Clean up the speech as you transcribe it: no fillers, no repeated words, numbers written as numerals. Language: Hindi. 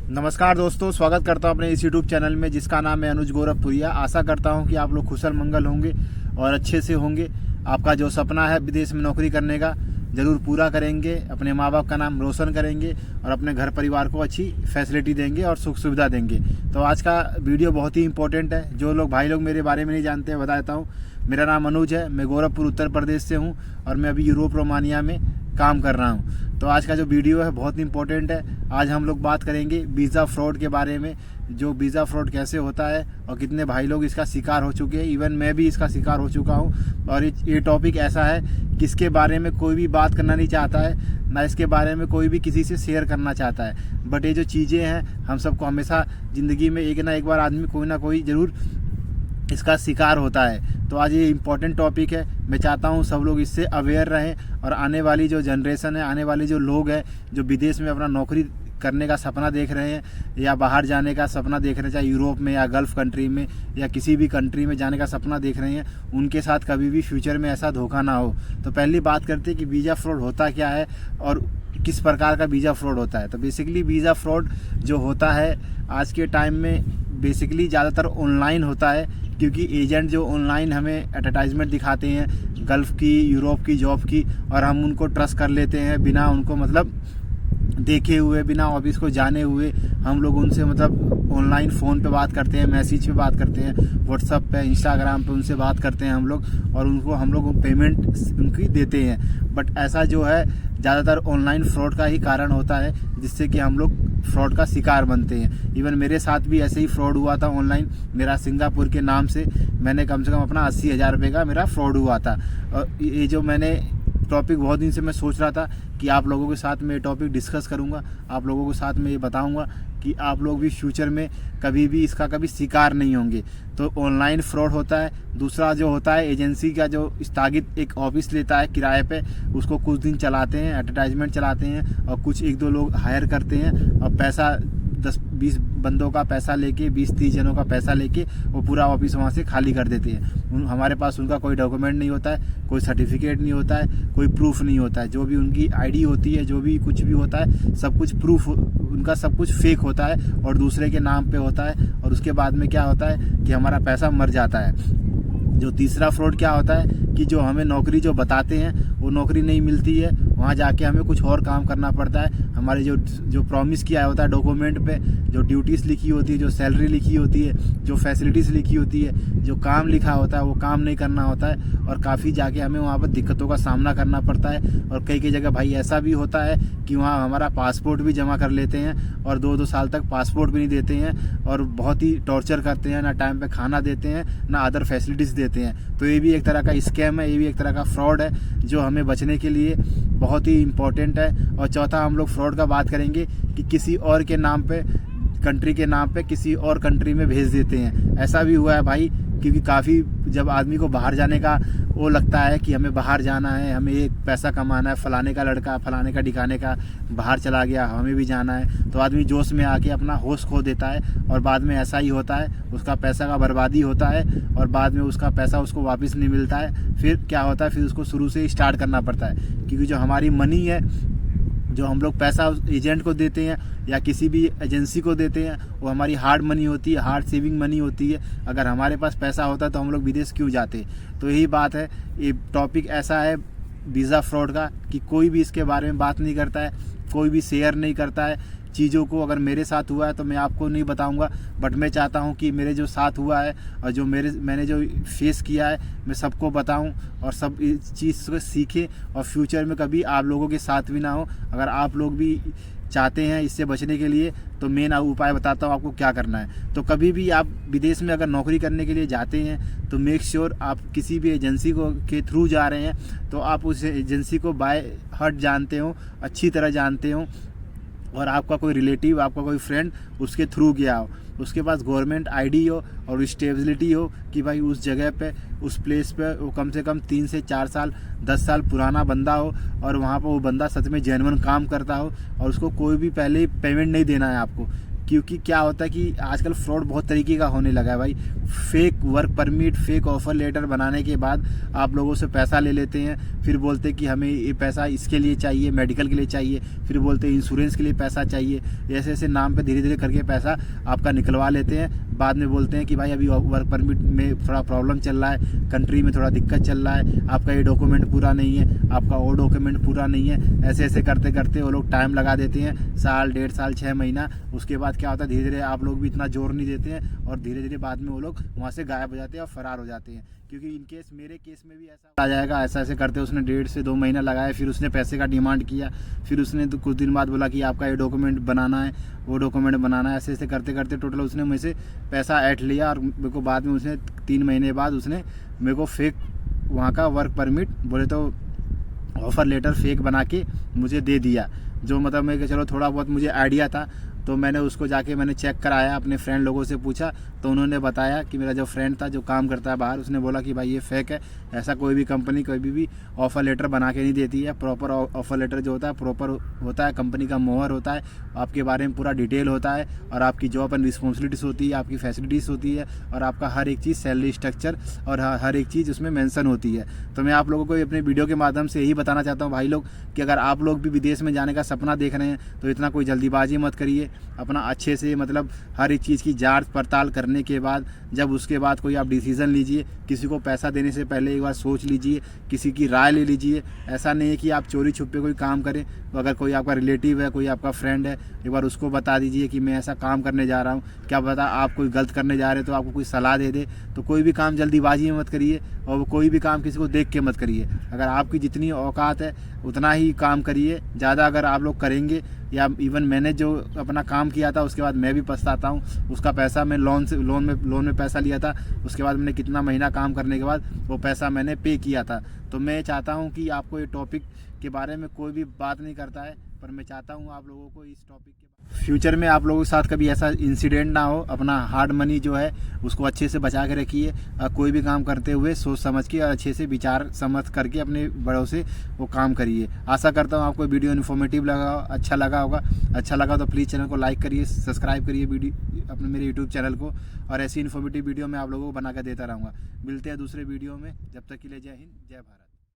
नमस्कार दोस्तों, स्वागत करता हूं अपने इस यूट्यूब चैनल में जिसका नाम है अनुज गोरखपुरिया। आशा करता हूं कि आप लोग कुशल मंगल होंगे और अच्छे से होंगे। आपका जो सपना है विदेश में नौकरी करने का ज़रूर पूरा करेंगे, अपने माँ बाप का नाम रोशन करेंगे और अपने घर परिवार को अच्छी फैसिलिटी देंगे और सुख सुविधा देंगे। तो आज का वीडियो बहुत ही इंपॉर्टेंट है। जो लोग भाई लोग मेरे बारे में नहीं जानते हैं बता देता हूँ। मेरा नाम अनुज है, मैं गोरखपुर उत्तर प्रदेश से हूँ और मैं अभी यूरोप रोमानिया में काम कर रहा हूँ। तो आज का जो वीडियो है बहुत इंपॉर्टेंट है। आज हम लोग बात करेंगे वीज़ा फ्रॉड के बारे में, जो वीज़ा फ्रॉड कैसे होता है और कितने भाई लोग इसका शिकार हो चुके हैं। इवन मैं भी इसका शिकार हो चुका हूँ। और ये टॉपिक ऐसा है कि इसके बारे में कोई भी बात करना नहीं चाहता है, ना इसके बारे में कोई भी किसी से शेयर करना चाहता है। बट ये जो चीज़ें हैं हम सबको हमेशा ज़िंदगी में एक ना एक बार आदमी कोई ना कोई ज़रूर इसका शिकार होता है। तो आज ये इम्पोर्टेंट टॉपिक है। मैं चाहता हूँ सब लोग इससे अवेयर रहें और आने वाली जो जनरेशन है, आने वाले जो लोग हैं जो विदेश में अपना नौकरी करने का सपना देख रहे हैं या बाहर जाने का सपना देख रहे हैं, चाहे यूरोप में या गल्फ़ कंट्री में या किसी भी कंट्री में जाने का सपना देख रहे हैं, उनके साथ कभी भी फ्यूचर में ऐसा धोखा ना हो। तो पहली बात करते हैं कि वीज़ा फ्रॉड होता क्या है और किस प्रकार का वीज़ा फ्रॉड होता है। तो बेसिकली वीज़ा फ्रॉड जो होता है आज के टाइम में बेसिकली ज़्यादातर ऑनलाइन होता है, क्योंकि एजेंट जो ऑनलाइन हमें एडवर्टाइजमेंट दिखाते हैं गल्फ़ की, यूरोप की जॉब की, और हम उनको ट्रस्ट कर लेते हैं बिना उनको मतलब देखे हुए, बिना ऑफिस को जाने हुए। हम लोग उनसे मतलब ऑनलाइन फ़ोन पे बात करते हैं, मैसेज पे बात करते हैं, व्हाट्सअप पे, इंस्टाग्राम पे उनसे बात करते हैं हम लोग, और उनको हम लोग पेमेंट उनकी देते हैं। बट ऐसा जो है ज़्यादातर ऑनलाइन फ्रॉड का ही कारण होता है, जिससे कि हम लोग फ्रॉड का शिकार बनते हैं। इवन मेरे साथ भी ऐसे ही फ्रॉड हुआ था ऑनलाइन। मेरा सिंगापुर के नाम से मैंने कम से कम अपना 80,000 रुपये का मेरा फ्रॉड हुआ था। और ये जो मैंने टॉपिक बहुत दिन से मैं सोच रहा था कि आप लोगों के साथ में ये टॉपिक डिस्कस करूंगा, आप लोगों के साथ में ये बताऊंगा कि आप लोग भी फ्यूचर में कभी भी इसका कभी शिकार नहीं होंगे। तो ऑनलाइन फ्रॉड होता है। दूसरा जो होता है एजेंसी का जो स्थगित एक ऑफिस लेता है किराए पे, उसको कुछ दिन चलाते हैं, एडवर्टाइजमेंट चलाते हैं और कुछ एक दो लोग हायर करते हैं और पैसा 10-20 बंदों का पैसा लेके, 20-30 जनों का पैसा लेके वो पूरा ऑफिस वहाँ से खाली कर देते हैं। हमारे पास उनका कोई डॉक्यूमेंट नहीं होता है, कोई सर्टिफिकेट नहीं होता है, कोई प्रूफ नहीं होता है। जो भी उनकी आईडी होती है, जो भी कुछ भी होता है, सब कुछ प्रूफ उनका सब कुछ फेक होता है और दूसरे के नाम पे होता है। और उसके बाद में क्या होता है कि हमारा पैसा मर जाता है। जो तीसरा फ्रॉड क्या होता है कि जो हमें नौकरी जो बताते हैं वो नौकरी नहीं मिलती है, वहाँ जाके हमें कुछ और काम करना पड़ता है। हमारे जो प्रॉमिस किया होता है डॉक्यूमेंट पे, जो ड्यूटीज़ लिखी होती है, जो सैलरी लिखी होती है, जो फैसिलिटीज़ लिखी होती है, जो काम लिखा होता है, वो काम नहीं करना होता है और काफ़ी जाके हमें वहाँ पर दिक्कतों का सामना करना पड़ता है। और कई जगह भाई ऐसा भी होता है कि वहाँ हमारा पासपोर्ट भी जमा कर लेते हैं और 2-2 साल तक पासपोर्ट भी नहीं देते हैं और बहुत ही टॉर्चर करते हैं, ना टाइम पे खाना देते हैं, ना अदर फैसिलिटीज़ देते हैं। तो ये भी एक तरह का स्कैम है, ये भी एक तरह का फ्रॉड है जो हमें बचने के लिए बहुत ही इम्पोर्टेंट है। और चौथा हम लोग फ्रॉड का बात करेंगे कि किसी और के नाम पे, कंट्री के नाम पे किसी और कंट्री में भेज देते हैं। ऐसा भी हुआ है भाई, क्योंकि काफ़ी जब आदमी को बाहर जाने का वो लगता है कि हमें बाहर जाना है, हमें एक पैसा कमाना है, फलाने का लड़का फलाने का ठिकाने का बाहर चला गया, हमें भी जाना है, तो आदमी जोश में आके अपना होश खो देता है और बाद में ऐसा ही होता है, उसका पैसा का बर्बादी होता है और बाद में उसका पैसा उसको वापस नहीं मिलता है। फिर क्या होता है, फिर उसको शुरू से ही स्टार्ट करना पड़ता है, क्योंकि जो हमारी मनी है, जो हम लोग पैसा एजेंट को देते हैं या किसी भी एजेंसी को देते हैं, वो हमारी हार्ड मनी होती है, हार्ड सेविंग मनी होती है। अगर हमारे पास पैसा होता तो हम लोग विदेश क्यों जाते। तो यही बात है। ये टॉपिक ऐसा है वीज़ा फ्रॉड का कि कोई भी इसके बारे में बात नहीं करता है, कोई भी शेयर नहीं करता है चीज़ों को। अगर मेरे साथ हुआ है तो मैं आपको नहीं बताऊंगा, बट मैं चाहता हूं कि मेरे जो साथ हुआ है और जो मैंने जो फेस किया है मैं सबको बताऊं और सब इस चीज़ को सीखें और फ्यूचर में कभी आप लोगों के साथ भी ना हो। अगर आप लोग भी चाहते हैं इससे बचने के लिए तो मेन उपाय बताता हूँ आपको क्या करना है। तो कभी भी आप विदेश में अगर नौकरी करने के लिए जाते हैं तो मेक श्योर आप किसी भी एजेंसी को के थ्रू जा रहे हैं तो आप उस एजेंसी को बाय हार्ट जानते हो, अच्छी तरह जानते हो, और आपका कोई रिलेटिव, आपका कोई फ्रेंड उसके थ्रू गया हो, उसके पास गवर्नमेंट आईडी हो और स्टेबिलिटी हो कि भाई उस जगह पे, उस प्लेस पे वो कम से कम 3 से 4 साल 10 साल पुराना बंदा हो और वहाँ पर वो बंदा सच में जेन्युइन काम करता हो और उसको कोई भी पहले पेमेंट नहीं देना है आपको। क्योंकि क्या होता है कि आजकल फ्रॉड बहुत तरीके का होने लगा है भाई। Fake work permit, fake offer letter बनाने के बाद आप लोगों से पैसा ले लेते हैं, फिर बोलते हैं कि हमें ये पैसा इसके लिए चाहिए, मेडिकल के लिए चाहिए, फिर बोलते हैं इंश्योरेंस के लिए पैसा चाहिए। ऐसे ऐसे नाम पे धीरे धीरे करके पैसा आपका निकलवा लेते हैं। बाद में बोलते हैं कि भाई अभी वर्क परमिट में थोड़ा प्रॉब्लम चल रहा है, कंट्री में थोड़ा दिक्कत चल रहा है, आपका ये डॉक्यूमेंट पूरा नहीं है, आपका वो डॉक्यूमेंट पूरा नहीं है। ऐसे ऐसे करते करते वो लोग टाइम लगा देते हैं, साल, 1.5 साल, 6 महीना। उसके बाद क्या होता है, धीरे धीरे आप लोग भी इतना जोर नहीं देते हैं और धीरे धीरे बाद में वो लोग वहाँ से गायब हो जाते हैं और फरार हो जाते हैं। क्योंकि इन केस, मेरे केस में भी ऐसा आ जाएगा। ऐसा ऐसे करते उसने 1.5 से 2 महीना लगाया, फिर उसने पैसे का डिमांड किया, फिर उसने तो कुछ दिन बाद बोला कि आपका ये डॉक्यूमेंट बनाना है, वो डॉक्यूमेंट बनाना है। ऐसे ऐसे करते करते टोटल उसने मुझे से पैसा ऐंठ लिया और मेरे को बाद में उसने 3 महीने बाद उसने मेरे को फेक वहाँ का वर्क परमिट, बोले तो ऑफ़र लेटर फेक बना के मुझे दे दिया। जो मतलब मैं कि चलो थोड़ा बहुत मुझे आइडिया था, तो मैंने उसको जाके मैंने चेक कराया, अपने फ्रेंड लोगों से पूछा, तो उन्होंने बताया कि मेरा जो फ्रेंड था जो काम करता है बाहर, उसने बोला कि भाई ये फेक है, ऐसा कोई भी कंपनी कभी भी ऑफ़र लेटर बना के नहीं देती है। प्रॉपर ऑफ़र लेटर जो होता है प्रॉपर होता है, कंपनी का मोहर होता है, आपके बारे में पूरा डिटेल होता है और आपकी जॉब एंड रिस्पॉन्सिबिलिटीज़ होती है, आपकी फैसिलिटीज़ होती है और आपका हर एक चीज़, सैलरी स्ट्रक्चर और हर एक चीज़ उसमें मेंशन होती है। तो मैं आप लोगों को अपने वीडियो के माध्यम से यही बताना चाहता हूँ भाई लोग कि अगर आप लोग भी विदेश में जाने का सपना देख रहे हैं तो इतना कोई जल्दीबाजी मत करिए। अपना अच्छे से मतलब हर एक चीज़ की जांच पड़ताल करने के बाद, जब उसके बाद कोई आप डिसीज़न लीजिए। किसी को पैसा देने से पहले एक बार सोच लीजिए, किसी की राय ले लीजिए। ऐसा नहीं है कि आप चोरी छुपे कोई काम करें। तो अगर कोई आपका रिलेटिव है, कोई आपका फ्रेंड है, एक बार उसको बता दीजिए कि मैं ऐसा काम करने जा रहा हूँ, क्या पता आप कोई गलत करने जा रहे हैं तो आपको कोई सलाह दे दे। तो कोई भी काम जल्दीबाजी में मत करिए और कोई भी काम किसी को देख के मत करिए। अगर आपकी जितनी औकात है उतना ही काम करिए। ज़्यादा अगर आप लोग करेंगे, या इवन मैंने जो अपना काम किया था उसके बाद मैं भी पछताता हूँ। उसका पैसा मैं लोन में पैसा लिया था, उसके बाद मैंने कितना महीना काम करने के बाद वो पैसा मैंने पे किया था। तो मैं चाहता हूँ कि आपको ये टॉपिक के बारे में कोई भी बात नहीं करता है, पर मैं चाहता हूँ आप लोगों को इस टॉपिक के फ्यूचर में आप लोगों के साथ कभी ऐसा इंसिडेंट ना हो। अपना हार्ड मनी जो है उसको अच्छे से बचा के रखिए। कोई भी काम करते हुए सोच समझ के और अच्छे से विचार समझ करके अपने बड़ों से वो काम करिए। आशा करता हूँ आपको वीडियो इन्फॉर्मेटिव लगा, अच्छा लगा होगा। अच्छा लगा तो प्लीज़ चैनल को लाइक करिए, सब्सक्राइब करिए वीडियो अपने मेरे यूट्यूब चैनल को, और ऐसी इन्फॉर्मेटिव वीडियो मैं आप लोगों को बना कर देता रहूँगा। मिलते हैं दूसरे वीडियो में, जब तक के लिए जय हिंद, जय भारत।